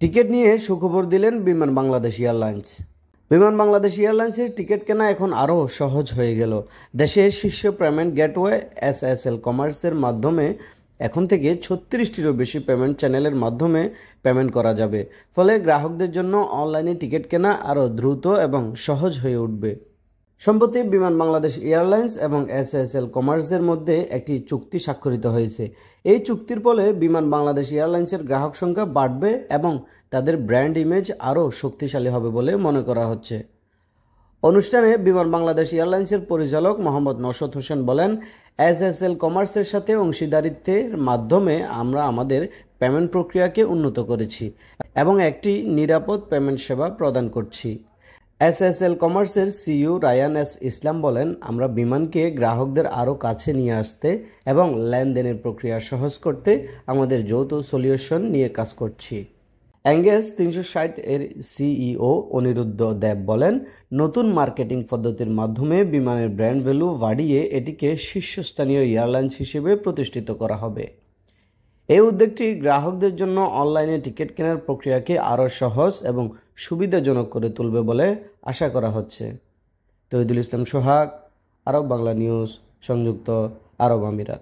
Ticket নিয়ে সুখবর দিলেন বিমান বাংলাদেশ এয়ারলাইন্স। বিমান বাংলাদেশ এয়ারলাইন্সের টিকিট কেনা এখন আরও সহজ হয়ে গেল। দেশের শীর্ষ পেমেন্ট গেটওয়ে এসএসএল কমার্সের মাধ্যমে এখন থেকে 36টিরও বেশি পেমেন্ট চ্যানেলের মাধ্যমে পেমেন্ট করা যাবে। ফলে গ্রাহকদের জন্য অনলাইনে টিকিট কেনা আরও দ্রুত এবং সহজ হয়ে উঠবে। সম্প্রতি বিমান বাংলাদেশ এয়ারলাইন্স এবং এসএসএল কমার্সের মধ্যে একটি চুক্তি স্বাক্ষরিত হয়েছে। এই চুক্তির ফলে বিমান বাংলাদেশ এয়ারলাইন্সের গ্রাহক সংখ্যা বাড়বে এবং তাদের ব্র্যান্ড ইমেজ আরও শক্তিশালী হবে বলে মনে করা হচ্ছে। অনুষ্ঠানে বিমান বাংলাদেশ এয়ারলাইন্সের পরিচালক মোহাম্মদ নওশাদ হোসেন বলেন, এসএসএল কমার্সের সাথে অংশীদারিত্বের মাধ্যমে আমরা আমাদের পেমেন্ট প্রক্রিয়াকে উন্নত করেছি এবং একটি নিরাপদ পেমেন্ট সেবা প্রদান করছি। এসএসএল কমার্সের সিইও রায়ান এস ইসলাম বলেন, আমরা বিমানকে গ্রাহকদের আরও কাছে নিয়ে আসতে এবং লেনদেনের প্রক্রিয়া সহজ করতে আমাদের যৌথ সলিউশন নিয়ে কাজ করছি। এঙ্গেজ 360 এর সিইও অনিরুদ্ধ দেব বলেন, নতুন মার্কেটিং পদ্ধতির মাধ্যমে বিমানের ব্র্যান্ড ভ্যালু বাড়িয়ে এটিকে শীর্ষস্থানীয় এয়ারলাইন্স হিসেবে প্রতিষ্ঠিত করা হবে। এই উদ্যোগটি গ্রাহকদের জন্য অনলাইনে টিকিট কেনার প্রক্রিয়াকে আরও সহজ এবং সুবিধাজনক করে তুলবে বলে আশা করা হচ্ছে। তৌহিদুল ইসলাম সোহাগ, আরব বাংলা নিউজ, সংযুক্ত আরব আমিরাত।